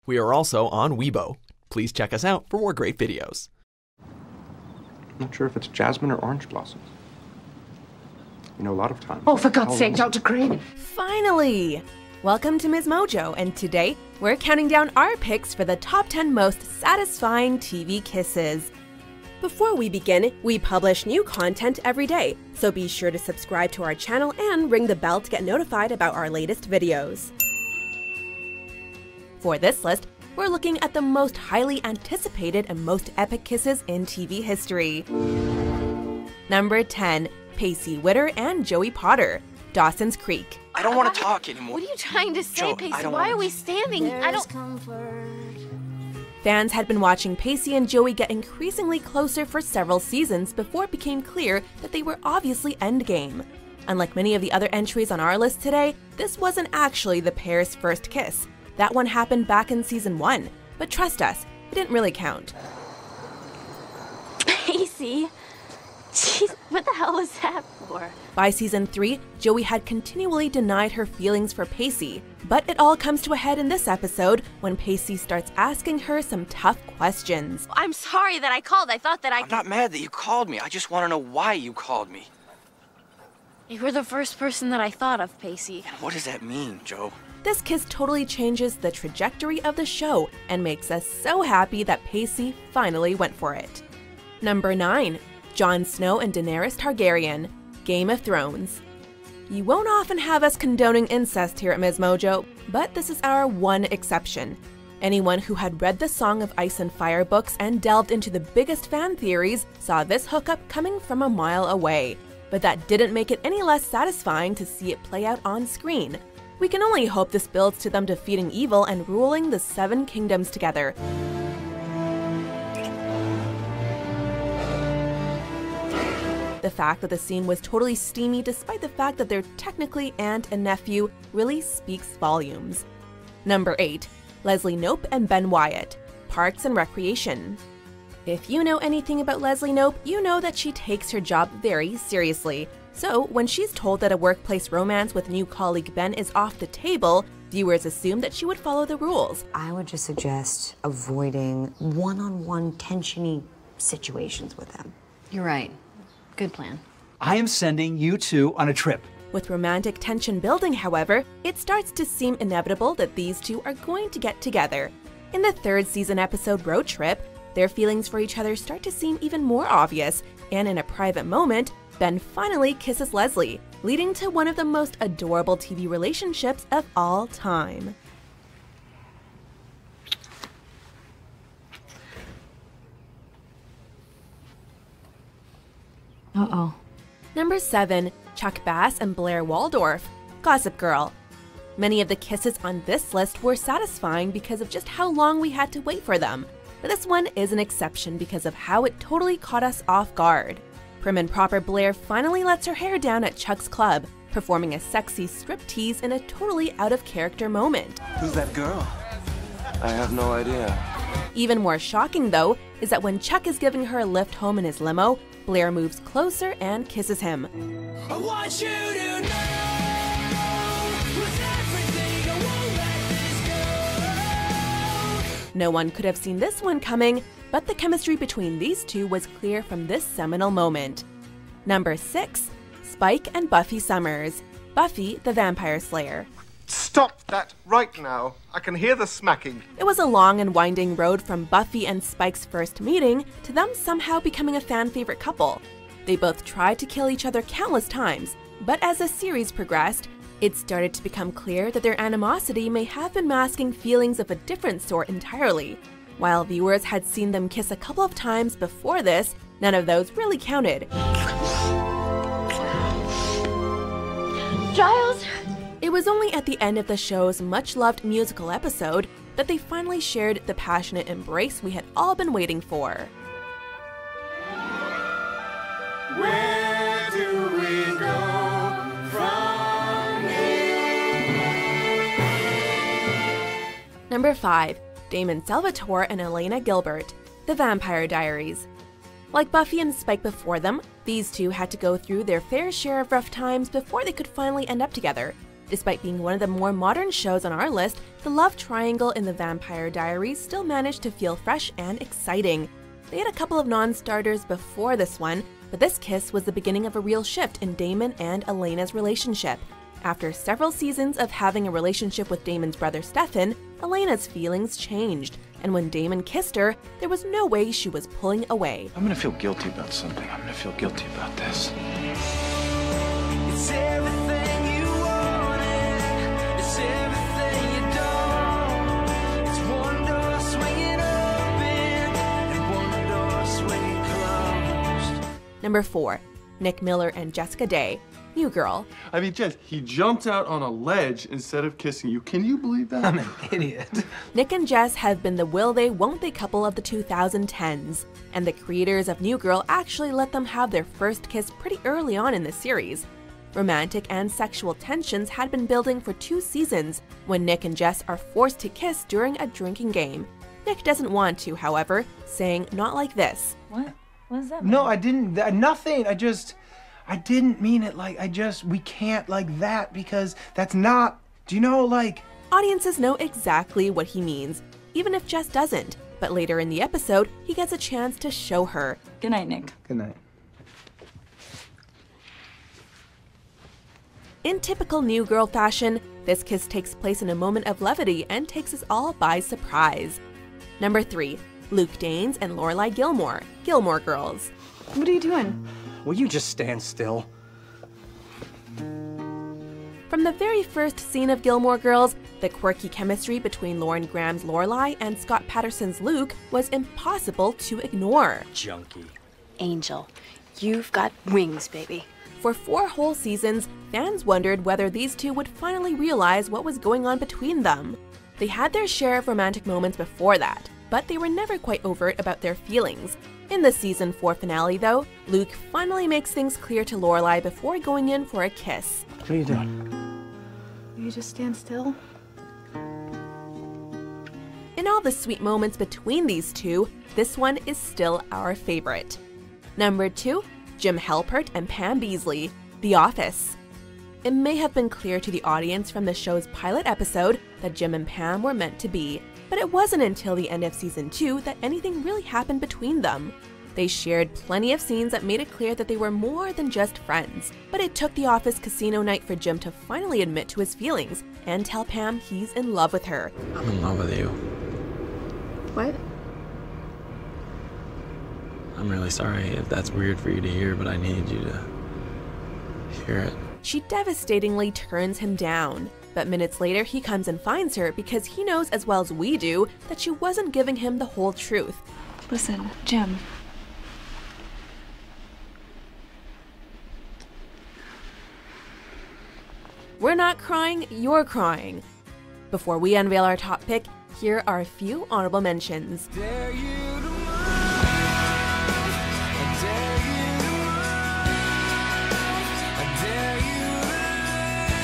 We are also on Weibo. Please check us out for more great videos. I'm not sure if it's jasmine or orange blossoms. You know, a lot of times... Oh, for God's sake, Dr. Crane! Finally! Welcome to Ms. Mojo, and today we're counting down our picks for the top 10 most satisfying TV kisses. Before we begin, we publish new content every day, so be sure to subscribe to our channel and ring the bell to get notified about our latest videos. For this list, we're looking at the most highly anticipated and most epic kisses in TV history. Number 10. Pacey Witter and Joey Potter, Dawson's Creek. I don't want to talk anymore. What are you trying to say, Joe, Pacey? Why are we standing? I don't... Fans had been watching Pacey and Joey get increasingly closer for several seasons before it became clear that they were obviously endgame. Unlike many of the other entries on our list today, this wasn't actually the pair's first kiss. That one happened back in season 1, but trust us, it didn't really count. Pacey? Jeez, what the hell was that for? By season 3, Joey had continually denied her feelings for Pacey, but it all comes to a head in this episode when Pacey starts asking her some tough questions. I'm sorry that I called. I thought that I'm not mad that you called me. I just want to know why you called me. You were the first person that I thought of, Pacey. And what does that mean, Joe? This kiss totally changes the trajectory of the show and makes us so happy that Pacey finally went for it. Number 9. Jon Snow and Daenerys Targaryen, Game of Thrones. You won't often have us condoning incest here at Ms. Mojo, but this is our one exception. Anyone who had read the Song of Ice and Fire books and delved into the biggest fan theories saw this hookup coming from a mile away. But that didn't make it any less satisfying to see it play out on screen. We can only hope this builds to them defeating evil and ruling the 7 kingdoms together. The fact that the scene was totally steamy despite the fact that they're technically aunt and nephew really speaks volumes. Number 8. Leslie Knope and Ben Wyatt, Parks and Recreation. If you know anything about Leslie Knope, you know that she takes her job very seriously. So when she's told that a workplace romance with new colleague Ben is off the table, viewers assume that she would follow the rules. I would just suggest avoiding one-on-one tensiony situations with them. You're right. Good plan. I am sending you two on a trip. With romantic tension building, however, it starts to seem inevitable that these two are going to get together. In the 3rd season episode Road Trip, their feelings for each other start to seem even more obvious, and in a private moment, Ben finally kisses Leslie, leading to one of the most adorable TV relationships of all time. Uh-oh. Number 7. Chuck Bass and Blair Waldorf, Gossip Girl. Many of the kisses on this list were satisfying because of just how long we had to wait for them, but this one is an exception because of how it totally caught us off guard. Prim and proper Blair finally lets her hair down at Chuck's club, performing a sexy striptease in a totally out-of-character moment. Who's that girl? I have no idea. Even more shocking, though, is that when Chuck is giving her a lift home in his limo, Blair moves closer and kisses him. I want you to know with everything, I won't let this go. No one could have seen this one coming, but the chemistry between these two was clear from this seminal moment. Number 6. Spike and Buffy Summers, Buffy the Vampire Slayer. Stop that right now. I can hear the smacking. It was a long and winding road from Buffy and Spike's first meeting to them somehow becoming a fan favorite couple. They both tried to kill each other countless times, but as the series progressed, it started to become clear that their animosity may have been masking feelings of a different sort entirely. While viewers had seen them kiss a couple of times before this, none of those really counted. Giles! It was only at the end of the show's much-loved musical episode that they finally shared the passionate embrace we had all been waiting for. Where do we go from here? Number 5. Damon Salvatore and Elena Gilbert, The Vampire Diaries. Like Buffy and Spike before them, these two had to go through their fair share of rough times before they could finally end up together. Despite being one of the more modern shows on our list, the love triangle in The Vampire Diaries still managed to feel fresh and exciting. They had a couple of non-starters before this one, but this kiss was the beginning of a real shift in Damon and Elena's relationship. After several seasons of having a relationship with Damon's brother Stefan, Elena's feelings changed, and when Damon kissed her, there was no way she was pulling away. I'm gonna feel guilty about something. I'm gonna feel guilty about this. It's everything you wanted. It's everything you don't. It's one door swinging open and one door swinging closed. Number 4. Nick Miller and Jessica Day, New Girl. I mean, Jess, he jumped out on a ledge instead of kissing you. Can you believe that? I'm an idiot. Nick and Jess have been the will they, won't they couple of the 2010s, and the creators of New Girl actually let them have their first kiss pretty early on in the series. Romantic and sexual tensions had been building for 2 seasons when Nick and Jess are forced to kiss during a drinking game. Nick doesn't want to, however, saying, "Not like this." What? What does that mean? No, I didn't. Nothing. I didn't mean it like, we can't like that because that's not, do you know, like. Audiences know exactly what he means, even if Jess doesn't. But later in the episode, he gets a chance to show her. Good night, Nick. Good night. In typical New Girl fashion, this kiss takes place in a moment of levity and takes us all by surprise. Number 3. Luke Danes and Lorelai Gilmore, Gilmore Girls. What are you doing? Will you just stand still? From the very first scene of Gilmore Girls, the quirky chemistry between Lauren Graham's Lorelai and Scott Patterson's Luke was impossible to ignore. Junkie. Angel, you've got wings, baby. For 4 whole seasons, fans wondered whether these two would finally realize what was going on between them. They had their share of romantic moments before that, but they were never quite overt about their feelings. In the season 4 finale, though, Luke finally makes things clear to Lorelai before going in for a kiss. What are you doing? Will you just stand still? In all the sweet moments between these two, this one is still our favorite. Number 2, Jim Halpert and Pam Beesly, The Office. It may have been clear to the audience from the show's pilot episode that Jim and Pam were meant to be, but it wasn't until the end of season 2 that anything really happened between them. They shared plenty of scenes that made it clear that they were more than just friends, but it took the office casino night for Jim to finally admit to his feelings and tell Pam he's in love with her. I'm in love with you. What? I'm really sorry if that's weird for you to hear, but I needed you to hear it. She devastatingly turns him down, but minutes later he comes and finds her because he knows as well as we do that she wasn't giving him the whole truth. Listen, Jim. We're not crying, you're crying. Before we unveil our top pick, here are a few honorable mentions. Dare you to move. I dare you to move. I dare you to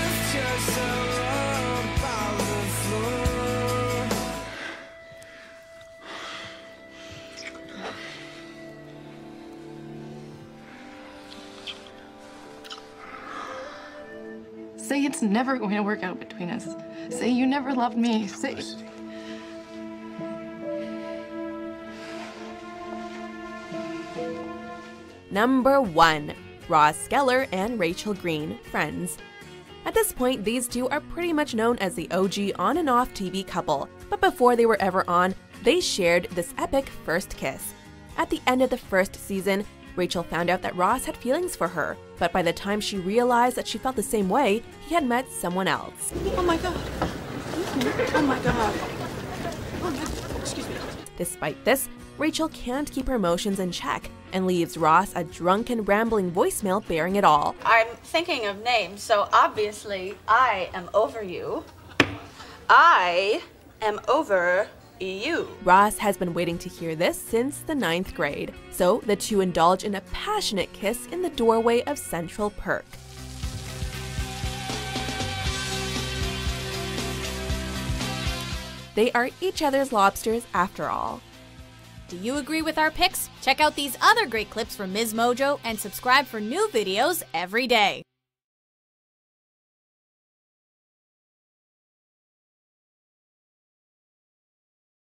lift yourself up off the floor. Say it's never going to work out between us. Say you never loved me. Say. Number 1, Ross Geller and Rachel Green, Friends. At this point, these two are pretty much known as the OG on and off TV couple, but before they were ever on, they shared this epic first kiss. At the end of the first season, Rachel found out that Ross had feelings for her, but by the time she realized that she felt the same way, he had met someone else. Oh my god. Oh my god. Oh, excuse me. Despite this, Rachel can't keep her emotions in check and leaves Ross a drunken, rambling voicemail bearing it all. I'm thinking of names, so obviously I am over you. I am over you. Ross has been waiting to hear this since the 9th grade, so the two indulge in a passionate kiss in the doorway of Central Perk. They are each other's lobsters after all. Do you agree with our picks? Check out these other great clips from Ms. Mojo and subscribe for new videos every day.